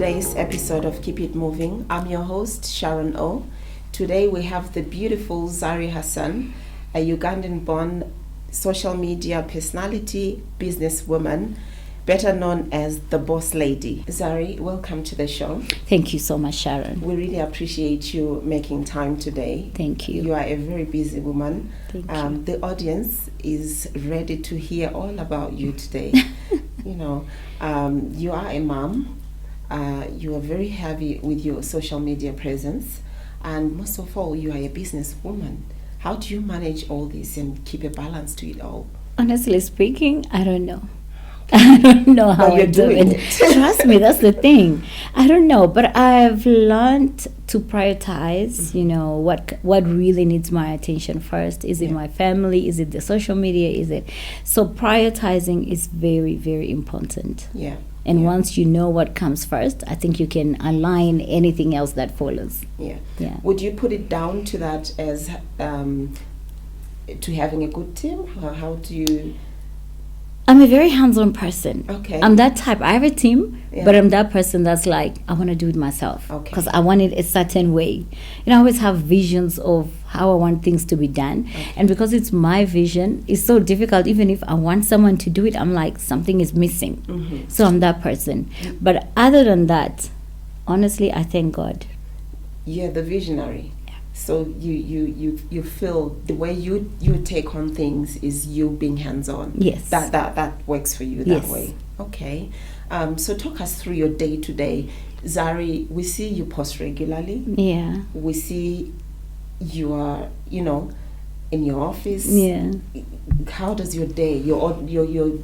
today's episode of Keep It Moving. I'm your host, Sharon O. Today we have the beautiful Zari Hassan, a Ugandan-born social media personality, businesswoman, better known as the Boss Lady. Zari, welcome to the show. Thank you so much, Sharon. We really appreciate you making time today. Thank you. You are a very busy woman. Thank you. The audience is ready to hear all about you today. You are a mom. You are very heavy with your social media presence. And most of all, you are a businesswoman. How do you manage all this and keep a balance to it all? Honestly speaking, I don't know. I don't know how I do it. Trust me, that's the thing. I don't know, but I've learned to prioritize, what really needs my attention first. Is it my family? Is it the social media? So prioritizing is very, very important. Yeah. And once you know what comes first, I think you can align anything else that follows. Yeah. Yeah. Would you put it down to that as to having a good team? Or how do you... I'm a very hands-on person. Okay. I'm that type. I have a team, but I'm that person that's like, I want to do it myself. Okay. Because I want it a certain way. I always have visions of how I want things to be done. Okay. And because it's my vision, it's so difficult. Even if I want someone to do it, I'm like, something is missing. Mm-hmm. So I'm that person. But other than that, honestly, I thank God. You're the visionary. So you feel the way you take on things is you being hands-on. Yes. That works for you that way. Okay. So talk us through your day-to-day. Zari, we see you post regularly. Yeah. We see you are, in your office. Yeah. How does your day, your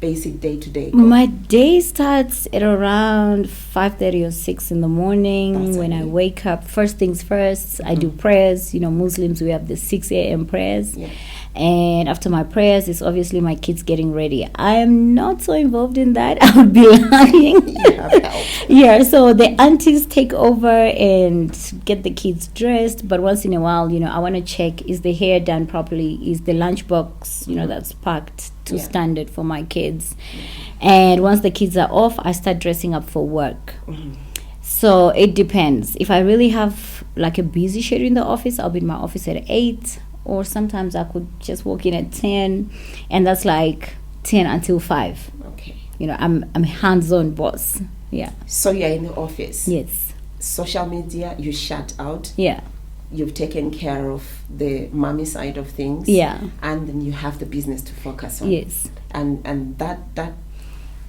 basic day-to-day go? My day starts at around 5:30 or 6 in the morning. That's when early. I wake up. First things first, I do prayers. Muslims, we have the 6 a.m. prayers. Yeah. And after my prayers, it's obviously my kids getting ready. I am not so involved in that. I would be lying. You have help. Yeah, so the aunties take over and get the kids dressed. But once in a while, I want to check, is the hair done properly? Is the lunchbox, that's packed to standard for my kids? And once the kids are off, I start dressing up for work. Mm-hmm. So it depends. If I really have like a busy schedule in the office, I'll be in my office at 8. Or sometimes I could just walk in at 10. And that's like 10 until 5. Okay. I'm a hands-on boss. Yeah. So you're in the office. Yes. Social media, you shut out. Yeah. You've taken care of the mommy side of things. Yeah. And then you have the business to focus on. Yes. And that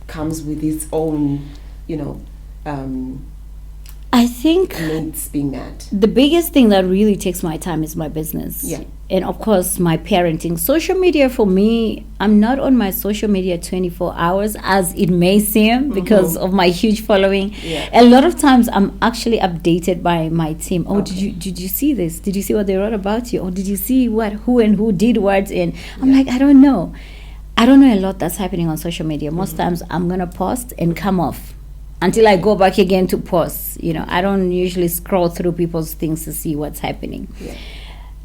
comes with its own, I think needs being met. the biggest thing that really takes my time is my business. Yeah. And of course, my parenting. Social media for me, I'm not on my social media 24 hours as it may seem because of my huge following. Yeah. A lot of times I'm actually updated by my team. Oh, Okay. did you see this? Did you see what they wrote about you? Or did you see who did what? And I'm like, I don't know. I don't know a lot that's happening on social media. Most times I'm going to post and come off until I go back again to post. I don't usually scroll through people's things to see what's happening. Yeah.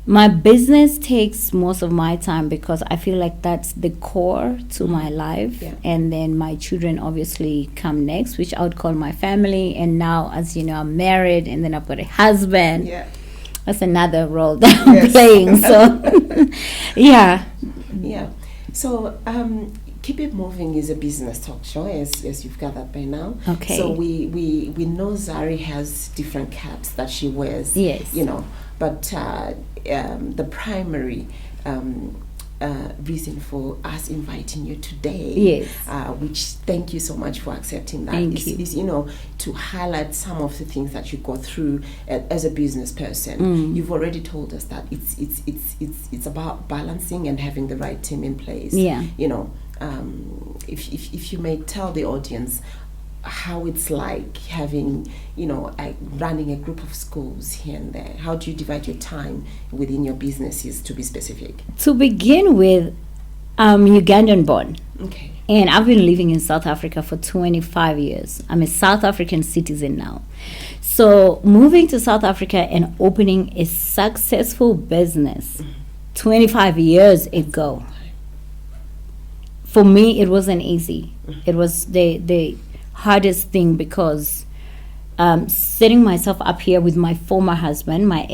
My business takes most of my time because I feel like that's the core to my life. Yeah. And then my children obviously come next, which I would call my family. And now, as you know, I'm married and then I've got a husband. Yeah. That's another role that I'm Yes. playing. So, yeah. Yeah. So, Keep It Moving is a business talk show, as you've gathered by now. Okay. So we know Zari has different caps that she wears. Yes. But the primary reason for us inviting you today, Yes. which thank you so much for accepting that, Thank you. is to highlight some of the things that you go through as a business person. You've already told us that it's about balancing and having the right team in place. Yeah. If you may tell the audience how it's like having, running a group of schools here and there. How do you divide your time within your businesses, to be specific? To begin with, I'm Ugandan born. Okay. And I've been living in South Africa for 25 years. I'm a South African citizen now. So moving to South Africa and opening a successful business 25 years ago, for me, it wasn't easy. It was the hardest thing because setting myself up here with my former husband, my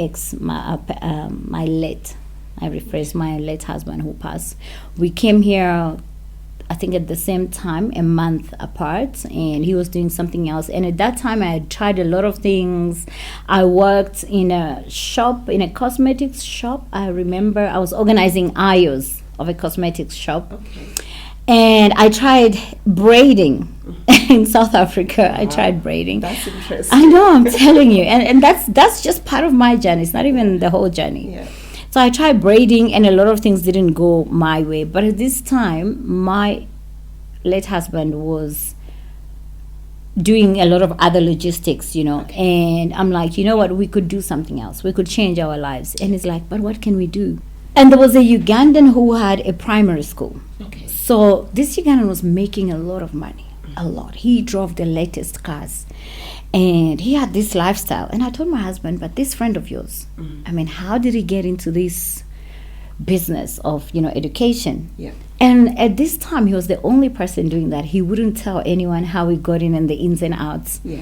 late husband who passed. We came here, I think at the same time, a month apart, and he was doing something else. And at that time, I had tried a lot of things. I worked in a shop, in a cosmetics shop. I remember I was organizing aisles of a cosmetics shop. Okay. And I tried braiding in South Africa. I tried braiding. That's interesting. I know, I'm telling you. And that's just part of my journey. It's not even the whole journey. Yeah. So I tried braiding, and a lot of things didn't go my way. But at this time, my late husband was doing a lot of other logistics, And I'm like, you know what? We could do something else. We could change our lives. And he's like, but what can we do? And there was a Ugandan who had a primary school. Okay. So this Ugandan was making a lot of money, a lot. He drove the latest cars, and he had this lifestyle. And I told my husband, but this friend of yours, I mean, how did he get into this business of, education? Yeah. And at this time, he was the only person doing that. He wouldn't tell anyone how he got in and the ins and outs. Yeah.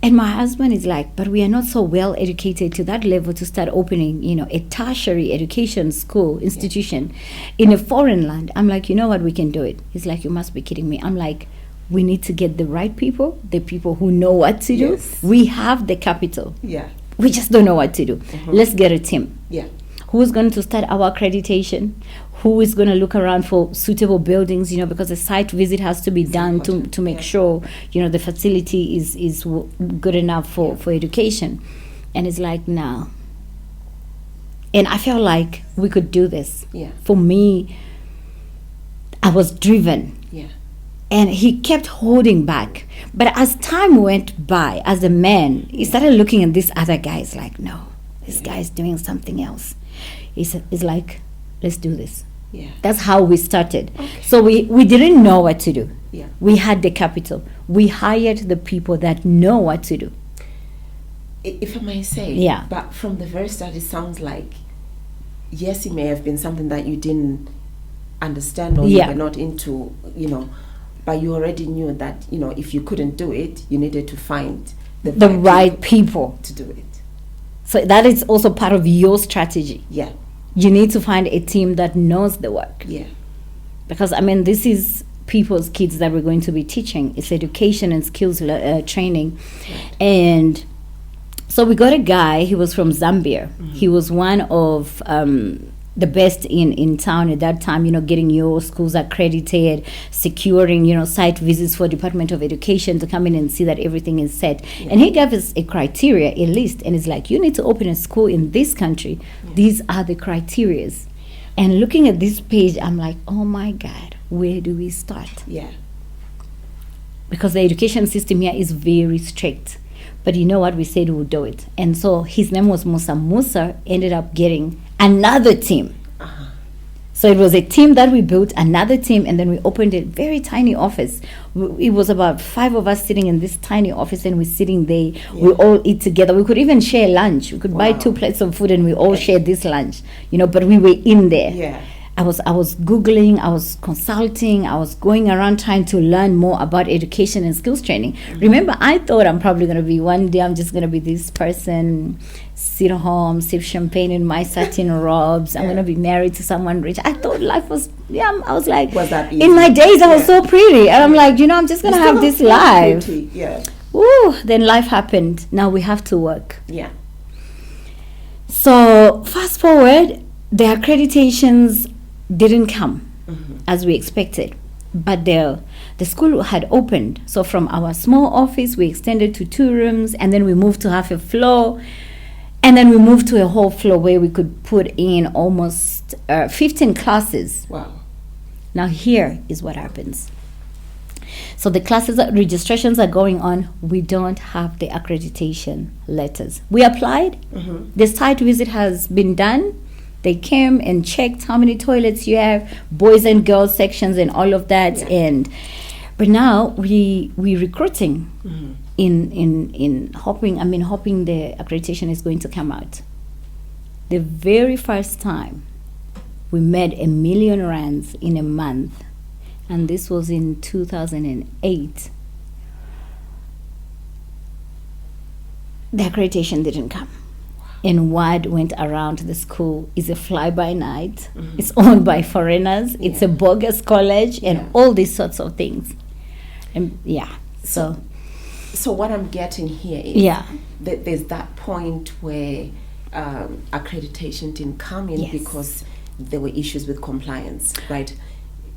And my husband is like, but we are not so well educated to that level to start opening, a tertiary education school institution in a foreign land. I'm like, you know what, we can do it. He's like, you must be kidding me. I'm like, we need to get the right people, the people who know what to do. Yes. We have the capital. Yeah. We just don't know what to do. Let's get a team. Yeah. Who's going to start our accreditation? Who is going to look around for suitable buildings, because a site visit has to be done to make sure, the facility is good enough for education. And it's like, no. And I felt like we could do this. Yeah. For me, I was driven. Yeah. And he kept holding back. But as time went by, as a man, he started looking at this other guy. It's like, no, this guy is doing something else. It's like, let's do this. Yeah. That's how we started. Okay. So we didn't know what to do. Yeah. We had the capital. We hired the people that know what to do. If I may say, yeah. But from the very start, it sounds like, yes, it may have been something that you didn't understand or you were not into, but you already knew that, if you couldn't do it, you needed to find the right people to do it. So that is also part of your strategy. Yeah. You need to find a team that knows the work. Yeah. Because, this is people's kids that we're going to be teaching. It's education and skills training. Right. And so we got a guy, he was from Zambia. He was one of the best in town at that time, getting your schools accredited, securing, site visits for Department of Education to come in and see that everything is set. Yeah. And he gave us a criteria, a list, and it's like, you need to open a school in this country. Yeah. These are the criterias. And looking at this page, I'm like, oh my God, where do we start? Yeah. Because the education system here is very strict. But you know what? We said we would do it. And so his name was Musa. Musa ended up getting another team. Uh-huh. So it was a team that we built, another team, and then we opened a very tiny office. It was about 5 of us sitting in this tiny office, and we're sitting there. Yeah. We all eat together. We could even share lunch. We could buy 2 plates of food, and we all shared this lunch. But we were in there. Yeah. I was Googling, I was consulting, I was going around trying to learn more about education and skills training. Mm-hmm. Remember, I thought I'm probably going to be, one day I'm just going to be this person, sit home, sip champagne in my satin robes. I'm going to be married to someone rich. I thought life was, I was like, was that easy? In my days I was so pretty. And I'm like, I'm just going to have this life. Pretty. Yeah. Woo, then life happened. Now we have to work. Yeah. So fast forward, the accreditations didn't come as we expected, but the school had opened. So from our small office we extended to 2 rooms, and then we moved to half a floor, and then we moved to a whole floor where we could put in almost 15 classes. Wow. Now here is what happens. So the classes registrations are going on. We don't have the accreditation letters. We applied. The site visit has been done. They came and checked how many toilets you have, boys and girls sections and all of that. Yeah. But now we recruiting in hoping the accreditation is going to come out. The very first time we made R1 million in a month, and this was in 2008. the accreditation didn't come. And what went around the school is a fly-by-night. Mm-hmm. It's owned by foreigners. It's a bogus college and all these sorts of things. And so what I'm getting here is that there's that point where accreditation didn't come in because there were issues with compliance, right?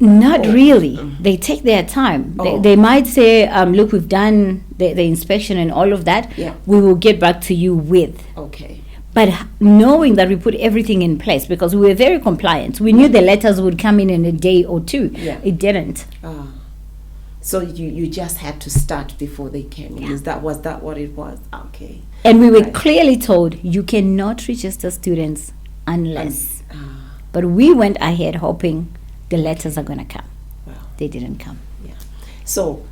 Not really. Mm-hmm. They take their time. They might say, look, we've done the inspection and all of that. Yeah. We will get back to you with. Okay. But knowing that we put everything in place, because we were very compliant. We knew the letters would come in a day or two. Yeah. It didn't. So you just had to start before they came in. Was that what it was? Okay. And we were clearly told you cannot register students unless. But we went ahead hoping the letters are going to come. Wow. They didn't come. Yeah. So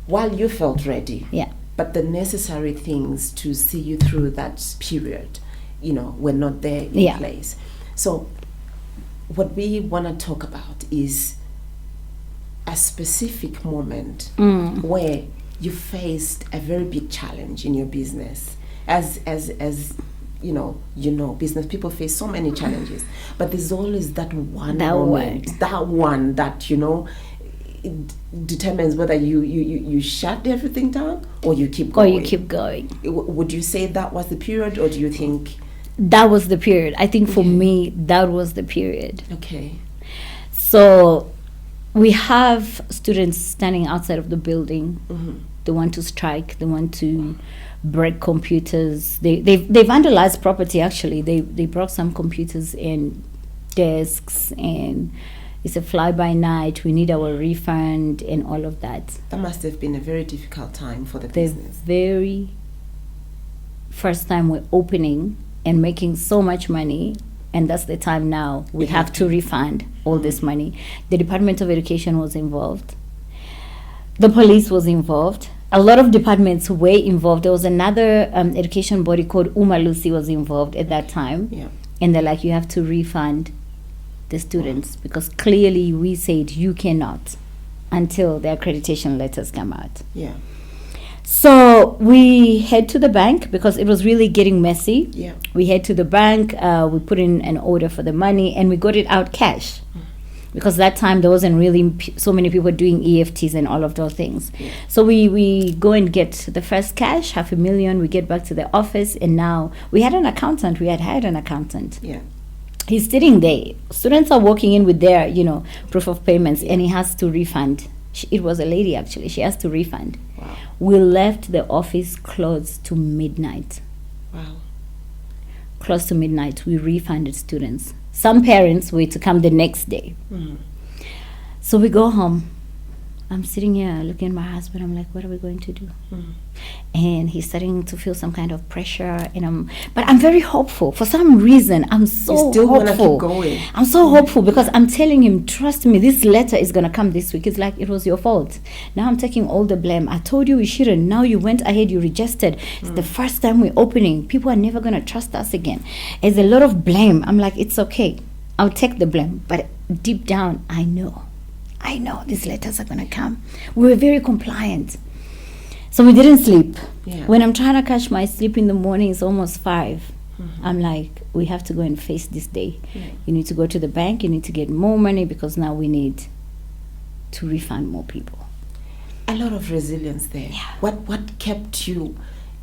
while you felt ready, but the necessary things to see you through that period, were not there in place. So what we want to talk about is a specific moment where you faced a very big challenge in your business. As business people face so many challenges, but there's always that one moment, that it determines whether you shut everything down or you keep going. Would you say that was the period, or do you think that was the period? I think for me that was the period. Okay. So we have students standing outside of the building. Mm-hmm. They want to strike. They want to break computers. They vandalized property. Actually, they broke some computers and desks, and it's a fly-by-night. We need our refund and all of that. That must have been a very difficult time for the business. The very first time we're opening and making so much money, and that's the time now we have to refund all this money. The Department of Education was involved. The police was involved. A lot of departments were involved. There was another education body called Umalusi was involved at that time. Yeah. And they're like, you have to refund the students because clearly we said you cannot until the accreditation letters come out. Yeah. So we head to the bank because it was really getting messy. Yeah. We head to the bank, we put in an order for the money, and we got it out cash. Because that time there wasn't really so many people doing EFTs and all of those things. Yeah. So we go and get the first cash, $500,000. We get back to the office, and now we had an accountant. We had hired an accountant. Yeah. He's sitting there. Students are walking in with their, proof of payments, and he has to refund. It was a lady, actually. She has to refund. Wow. We left the office close to midnight. Wow. Close to midnight, we refunded students. Some parents were to come the next day. Mm-hmm. So we go home. I'm sitting here looking at my husband. I'm like, what are we going to do? Mm-hmm. And he's starting to feel some kind of pressure. But I'm very hopeful. For some reason, I'm so still hopeful. Keep going. I'm so hopeful because I'm telling him, trust me, this letter is going to come this week. It's like, it was your fault. Now I'm taking all the blame. I told you we shouldn't. Now you went ahead, you registered. It's the first time we're opening. People are never going to trust us again. There's a lot of blame. I'm like, it's okay. I'll take the blame. But deep down, I know these letters are going to come. We were very compliant. So we didn't sleep. Yeah. When I'm trying to catch my sleep in the morning, it's almost 5. Mm-hmm. I'm like, we have to go and face this day. Yeah. You need to go to the bank. You need to get more money because now we need to refund more people. A lot of resilience there. Yeah. What kept you,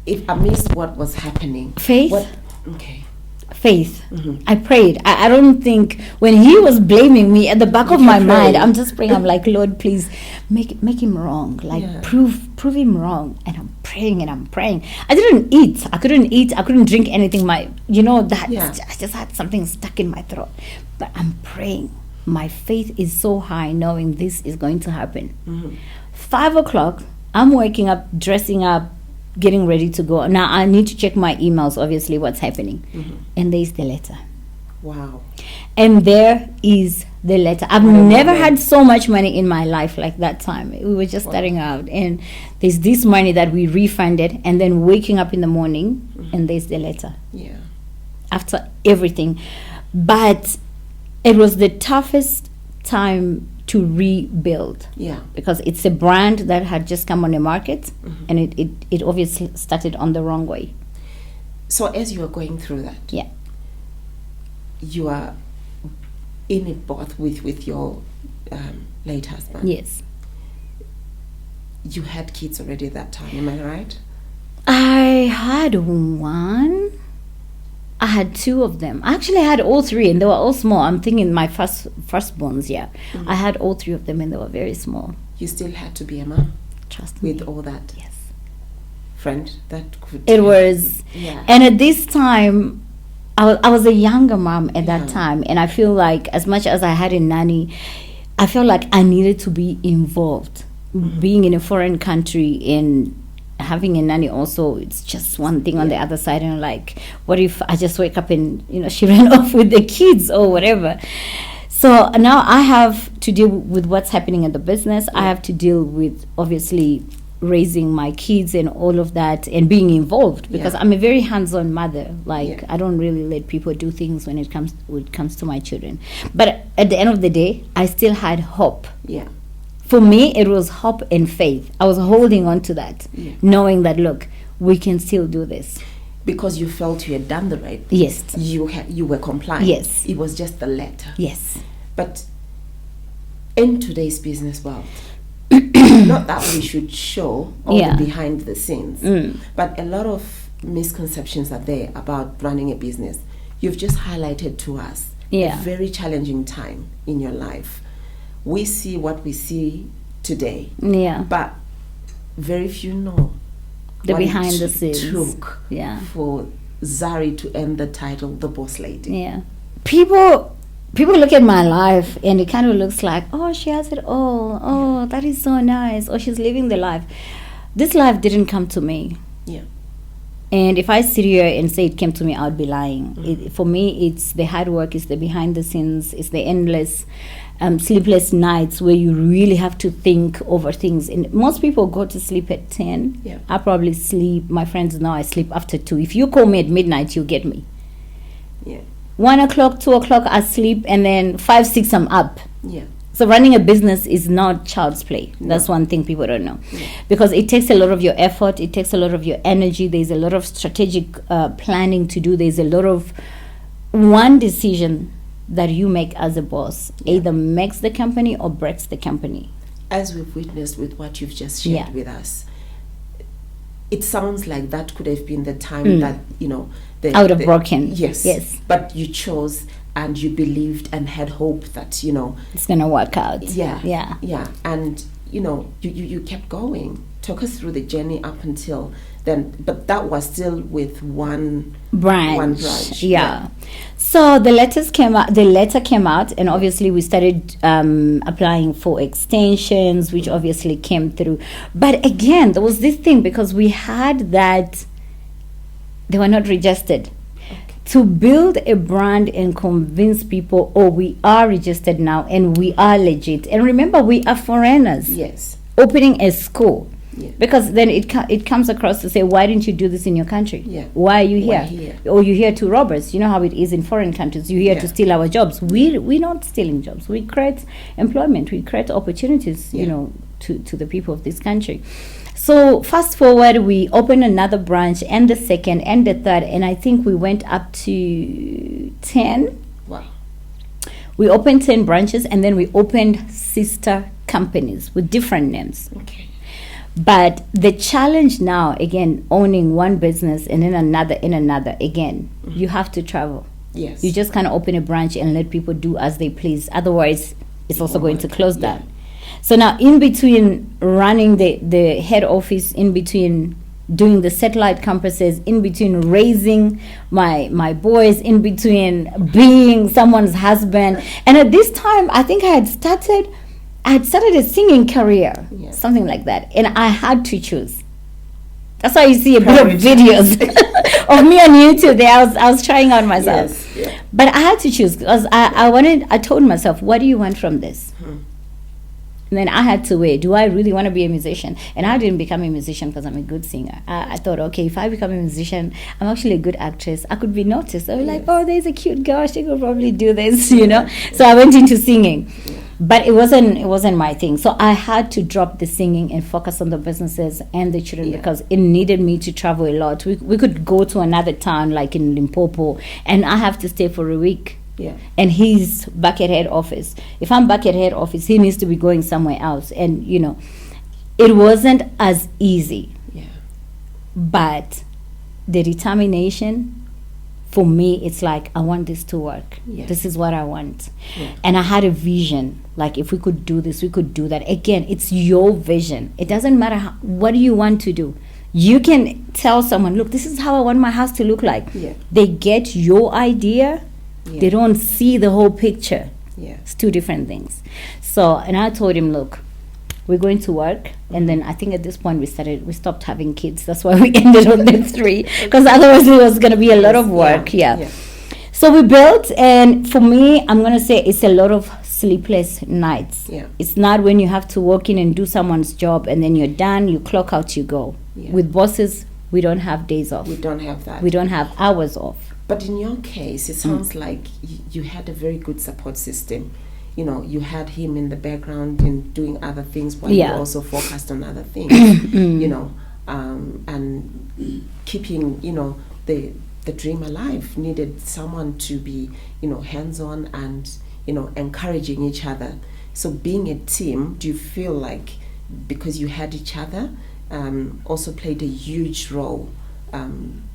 if amidst what was happening? Faith. Okay. Faith. Mm-hmm. I prayed. I don't think when he was blaming me at the back of my mind, I'm just praying. I'm like, Lord, please make him wrong. Like prove him wrong. And I'm praying and I'm praying. I didn't eat. I couldn't eat. I couldn't drink anything. I just had something stuck in my throat. But I'm praying. My faith is so high, knowing this is going to happen. Mm-hmm. 5 o'clock. I'm waking up, dressing up, getting ready to go. Now I need to check my emails, obviously, what's happening. Mm-hmm. And there's the letter. Wow. And there is the letter. I've never had so much money in my life like that time. We were just starting out. And there's this money that we refunded, and then waking up in the morning, and there's the letter. Yeah. After everything. But it was the toughest time to rebuild. Yeah. Because it's a brand that had just come on the market, and it obviously started on the wrong way. So as you are going through that, Yeah. you are in it both with your late husband. Yes. You had kids already at that time, am I right? I had one. I had two of them. Actually, I had all three, and they were all small. I'm thinking my firstborns. Yeah, I had all three of them, and they were very small. You still had to be a mom. Trust me. With all that. Yes. Friend that could. It was. Yeah. And at this time, I was a younger mom at that time, and I feel like as much as I had a nanny, I felt like I needed to be involved. Being in a foreign country and having a nanny also, it's just one thing on the other side. And like, what if I just wake up and she ran off with the kids or whatever? So now I have to deal with what's happening in the business. I have to deal with obviously raising my kids and all of that and being involved, because I'm a very hands-on mother. Like I don't really let people do things when it comes to my children. But at the end of the day, I still had hope. Yeah. For me, it was hope and faith. I was holding on to that, knowing that, look, we can still do this. Because you felt you had done the right thing. Yes. You were compliant. Yes. It was just the letter. Yes. But in today's business world, not that we should show all the behind the scenes, but a lot of misconceptions are there about running a business. You've just highlighted to us a very challenging time in your life. We see what we see today, but very few know the what behind it the scenes took for Zari to earn the title, the boss lady. Yeah, people look at my life and it kind of looks like, oh, she has it all. Oh, that is so nice. Oh, she's living the life. This life didn't come to me. Yeah. And if I sit here and say it came to me, I would be lying. For me, it's the hard work, it's the behind the scenes, it's the endless sleepless nights where you really have to think over things. And most people go to sleep at 10. Yeah. I probably sleep, my friends know I sleep after 2. If you call me at midnight, you'll get me. Yeah. 1 o'clock, 2 o'clock, I sleep, and then 5, 6, I'm up. Yeah. So running a business is not child's play. That's one thing people don't know. Yeah. Because it takes a lot of your effort, it takes a lot of your energy, there's a lot of strategic planning to do, there's a lot of one decision that you make as a boss either makes the company or breaks the company. As we've witnessed with what you've just shared with us, it sounds like that could have been the time that, I would have broken. Yes. But you chose and you believed and had hope that, it's going to work out. Yeah. And, you kept going. Talk us through the journey up until then. But that was still with one branch. Yeah. So the letter came out, and obviously we started applying for extensions, which obviously came through. But again, there was this thing, because we had that they were not registered. To build a brand and convince people, we are registered now and we are legit. And remember, we are foreigners. Yes. Opening a school. Yeah. Because then it comes across to say, why didn't you do this in your country? Yeah. Why are you here? Or you're here to rob us. You know how it is in foreign countries. You're here to steal our jobs. We're not stealing jobs. We create employment. We create opportunities, to the people of this country. So fast forward, we opened another branch, and the second and the third, and I think we went up to 10. Wow. We opened 10 branches, and then we opened sister companies with different names. Okay. But the challenge now, again, owning one business and then another, again, you have to travel. Yes. You just can't open a branch and let people do as they please. Otherwise, it's also going to close down. So now, in between running the head office, in between doing the satellite campuses, in between raising my boys, in between being someone's husband. And at this time, I think I had started a singing career, something like that. And I had to choose. That's why you see a bit of videos of me on YouTube there. I was trying out myself. Yes, yeah. But I had to choose, because I told myself, what do you want from this? And then I had to weigh, do I really want to be a musician? And I didn't become a musician because I'm a good singer. I thought, okay, if I become a musician, I'm actually a good actress. I could be noticed. I was like, oh, there's a cute girl. She could probably do this, So I went into singing. But it wasn't my thing. So I had to drop the singing and focus on the businesses and the children because it needed me to travel a lot. We could go to another town like in Limpopo, and I have to stay for a week. Yeah. And he's back at head office. If I'm back at head office, he needs to be going somewhere else. And it wasn't as easy. Yeah. But the determination, for me, it's like, I want this to work. Yeah. This is what I want. Yeah. And I had a vision, like if we could do this, we could do that. Again, it's your vision. It doesn't matter what do you want to do. You can tell someone, look, this is how I want my house to look like. Yeah. They get your idea. Yeah. They don't see the whole picture. Yeah. It's two different things. So, and I told him, look, we're going to work. And then I think at this point we stopped having kids. That's why we ended on the 3, because otherwise it was going to be a lot of work. Yeah. So we built, and for me, I'm going to say it's a lot of sleepless nights. Yeah. It's not when you have to walk in and do someone's job and then you're done, you clock out, you go. Yeah. With bosses, we don't have days off. We don't have that. We don't have hours off. But in your case, it sounds like you had a very good support system. You had him in the background and doing other things while you also focused on other things. And keeping, the dream alive needed someone to be, hands-on and, encouraging each other. So being a team, do you feel like because you had each other, also played a huge role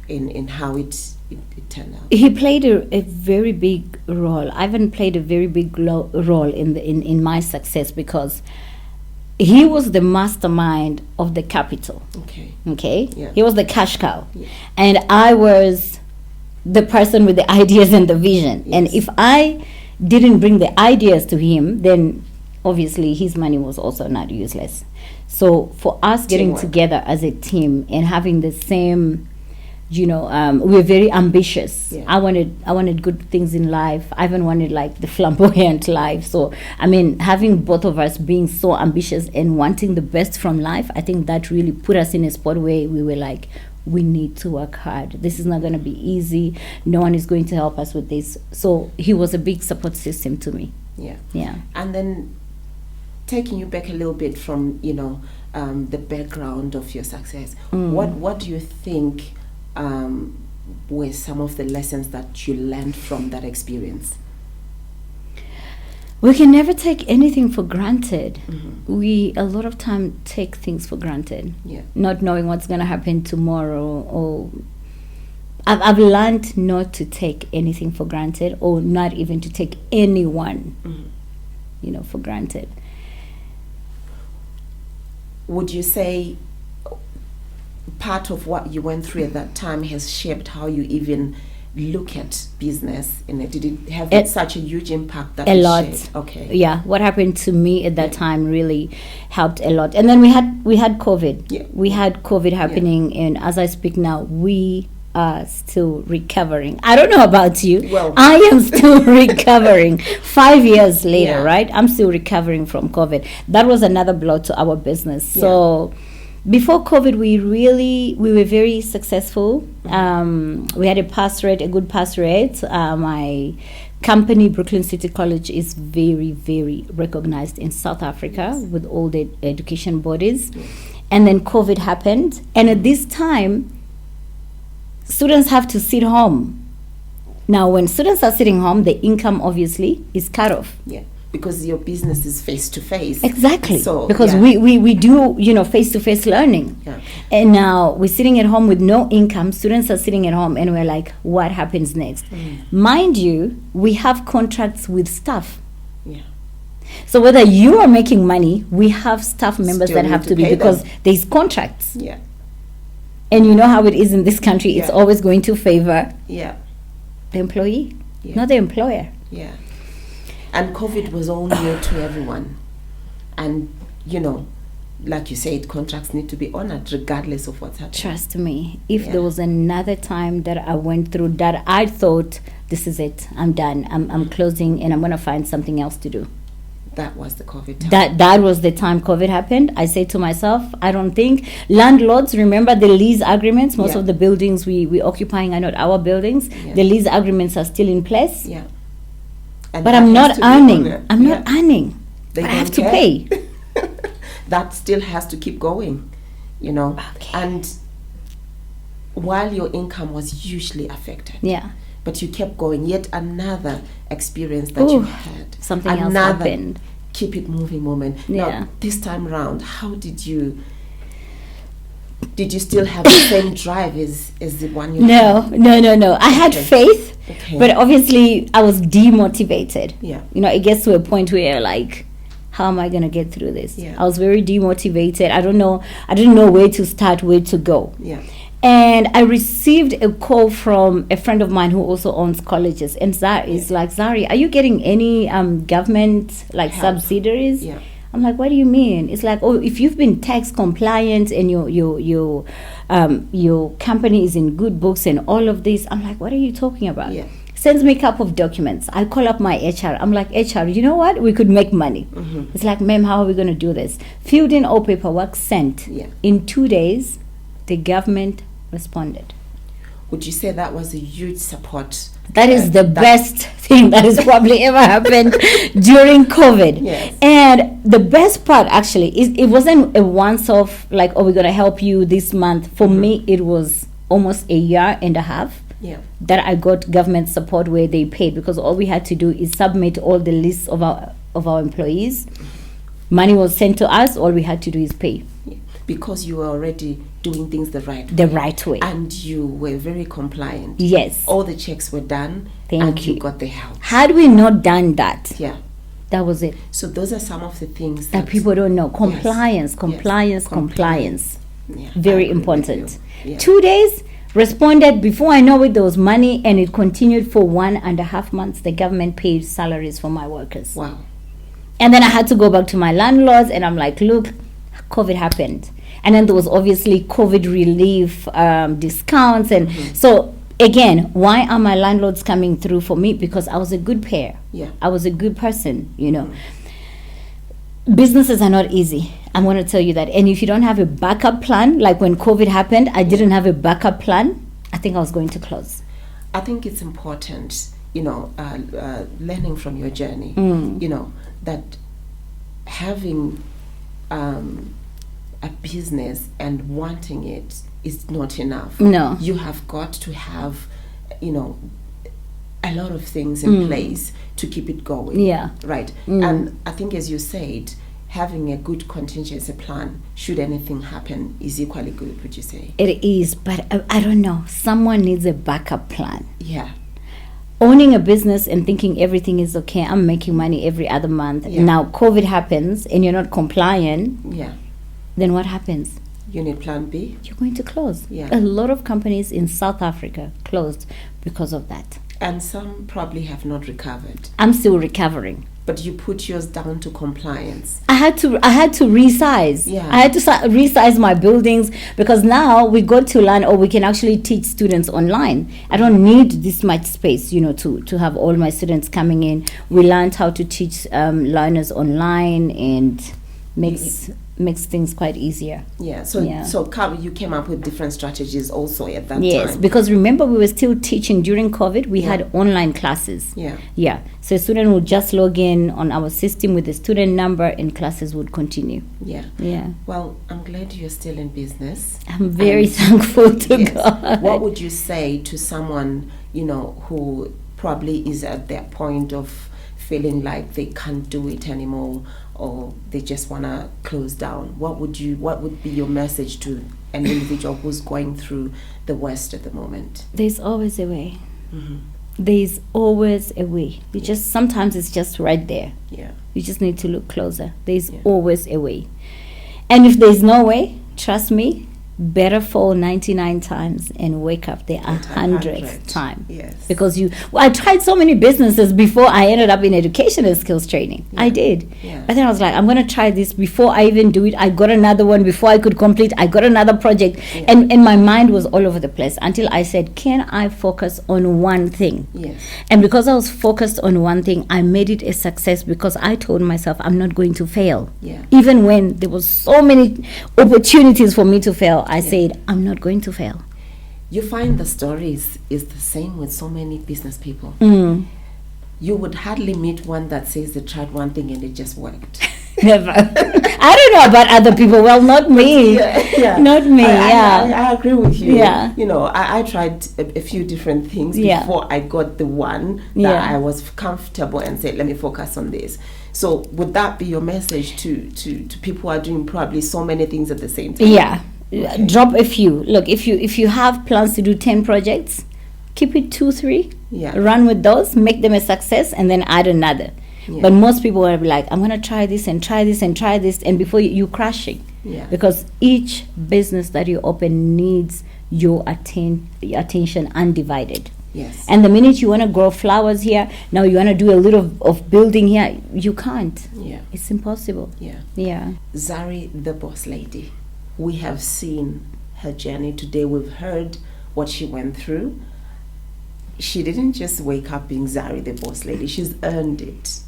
in how it turned out? He played a very big role. Ivan played a very big role in my success, because he was the mastermind of the capital. Okay. Yeah. He was the cash cow. Yeah. And I was the person with the ideas and the vision. Yes. And if I didn't bring the ideas to him, then obviously his money was also not useless. So for us getting together as a team and having the same, we're very ambitious. Yeah. I wanted good things in life. Ivan wanted like the flamboyant life. So having both of us being so ambitious and wanting the best from life, I think that really put us in a spot where we were like, we need to work hard. This is not going to be easy. No one is going to help us with this. So he was a big support system to me. Yeah. And then taking you back a little bit from the background of your success, what do you think were some of the lessons that you learned from that experience? We can never take anything for granted. Mm-hmm. We a lot of time take things for granted, not knowing what's going to happen tomorrow. Or I've learned not to take anything for granted, or not even to take anyone, for granted. Would you say part of what you went through at that time has shaped how you even look at business? And did it have such a huge impact that a lot shaped? Okay. Yeah, what happened to me at that time really helped a lot. And then we had COVID. Yeah. We had COVID happening, and as I speak now, we are still recovering. I don't know about you. Well, I am still recovering 5 years later, right? I'm still recovering from COVID. That was another blow to our business. So before COVID, we were very successful. We had a good pass rate. My company, Brooklyn City College, is very, very recognized in South Africa with all the education bodies. And then COVID happened. And at this time, students have to sit home. Now, when students are sitting home, the income obviously is cut off. Yeah. Because your business is face to face. Exactly. So, because we do, face to face learning. Yeah. And now we're sitting at home with no income. Students are sitting at home, and we're like, what happens next? Mind you, we have contracts with staff. Yeah. So whether you are making money, we have staff members Still that have need to be, pay because them. there's contracts. Yeah. And you know how it is in this country. It's always going to favor the employee, not the employer. Yeah. And COVID was all new to everyone. And, like you said, contracts need to be honored regardless of what's happening. Trust me, if there was another time that I went through that, I thought, this is it, I'm done, I'm closing, and I'm going to find something else to do. That was the COVID time. That was the time COVID happened. I said to myself, I don't think landlords remember the lease agreements. Most of the buildings we occupying are not our buildings. The lease agreements are still in place. Yeah. And but I'm not earning. I'm not earning. They but I don't have to care. pay. That still has to keep going, you know. Okay. And while your income was hugely affected, Yeah. but you kept going, yet another experience that you had. Something else Another happened. keep it moving moment. Yeah. Now, this time round, how did you still have the same drive as the one you had? No. I had Okay. faith, Okay. but obviously I was demotivated. Yeah. You know, it gets to a point where you're like, how am I going to get through this? Yeah. I was very demotivated. I didn't know where to start, where to go. Yeah. And I received a call from a friend of mine who also owns colleges. And Zari is like, Zari, are you getting any government like Help. subsidies? Yeah. I'm like, what do you mean? It's like, oh, if you've been tax compliant and your company is in good books and all of this. I'm like, what are you talking about? Yeah. Sends me a couple of documents. I call up my HR. I'm like, HR, you know what? We could make money. Mm-hmm. It's like, ma'am, how are we going to do this? Filled in all paperwork, sent. Yeah. In 2 days, the government responded. Would you say that was a huge support? That is the best thing that has probably ever happened during COVID. Yes. And the best part actually is it wasn't a once-off, like, oh, we're going to help you this month. For me, it was almost a year and a half Yeah. that I got government support where they paid, because all we had to do is submit all the lists of our employees. Money was sent to us. All we had to do is pay. Yeah. Because you were already doing things the right way. The right way. And you were very compliant. Yes. All the checks were done. Thank and you. you got the help. Had we not done that, Yeah. that was it. So those are some of the things That people don't know. Compliance, Yes. compliance, Yes. compliance. Yeah, Very I agree with important. you. Yeah. 2 days, responded. Before I know it, there was money, and it continued for 1.5 months. The government paid salaries for my workers. Wow. And then I had to go back to my landlords, and I'm like, look, COVID happened. And then there was obviously COVID relief discounts. And so, again, why are my landlords coming through for me? Because I was a good payer. Yeah. I was a good person, you know. Businesses are not easy. I'm going to tell you that. And if you don't have a backup plan, like when COVID happened, I didn't have a backup plan, I think I was going to close. I think it's important, you know, learning from your journey, you know, that having a business and wanting it is not enough. No. You have got to have, you know, a lot of things in place to keep it going. Yeah. Right. And I think, as you said, having a good contingency plan, should anything happen, is equally good, would you say? It is, but I don't know. Someone needs a backup plan. Yeah. Owning a business and thinking everything is okay, I'm making money every other month. Yeah. Now COVID happens and you're not compliant, Yeah. then what happens? You need plan B. You're going to close. Yeah. A lot of companies in South Africa closed because of that. And some probably have not recovered. I'm still recovering. But you put yours down to compliance. I had to resize. Yeah. I had to resize my buildings, because now we got to learn, or we can actually teach students online. I don't need this much space, you know, to have all my students coming in. We learned how to teach learners online, and makes things quite easier. Yeah. So you came up with different strategies also at that time. Yes, because remember, we were still teaching during COVID. We had online classes. Yeah. Yeah. So a student would just log in on our system with the student number, and classes would continue. Yeah. Yeah. Well, I'm glad you're still in business. I'm very thankful to God. What would you say to someone, you know, who probably is at that point of feeling like they can't do it anymore, or they just want to close down? What would be your message to an individual who's going through the worst at the moment? There's always a way. There's always a way. Sometimes it's just right there. Yeah. You just need to look closer. There's always a way. And if there's no way, trust me, better fall 99 times and wake up the 100th time. Yes. Because I tried so many businesses before I ended up in education and skills training. Yeah. I did. Yeah. But then I was like, I'm going to try this. Before I even do it, I got another one. Before I could complete, I got another project. Yeah. And my mind was all over the place until I said, can I focus on one thing? Yes. And because I was focused on one thing, I made it a success, because I told myself I'm not going to fail. Yeah. Even when there was so many opportunities for me to fail, I said, I'm not going to fail. You find the stories is the same with so many business people. you would hardly meet one that says they tried one thing and it just worked. Never. I don't know about other people. Well, not me. Not me. I agree with you. Yeah. You know, I tried a few different things before I got the one that I was comfortable and said, let me focus on this. So would that be your message to people who are doing probably so many things at the same time? Yeah. Okay. Drop a few. Look, if you have plans to do 10 projects, keep it 2, 3. Yeah. Run with those, make them a success, and then add another. Yeah. But most people will be like, I'm going to try this and try this and try this, and before you're crashing. Yeah. Because each business that you open needs your attention undivided. Yes. And the minute you want to grow flowers here, now you want to do a little of building here, you can't. Yeah. It's impossible. Yeah. Yeah. Zari, the boss lady, we have seen her journey today. We've heard what she went through. She didn't just wake up being Zari, the boss lady. She's earned it.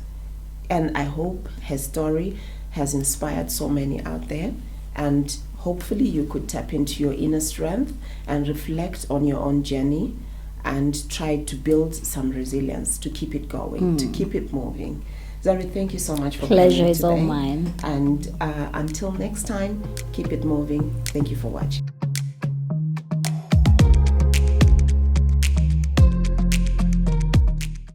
And I hope her story has inspired so many out there. And hopefully you could tap into your inner strength and reflect on your own journey and try to build some resilience to keep it going, to keep it moving. Zari, thank you so much for coming today. Pleasure is all mine. And until next time, keep it moving. Thank you for watching.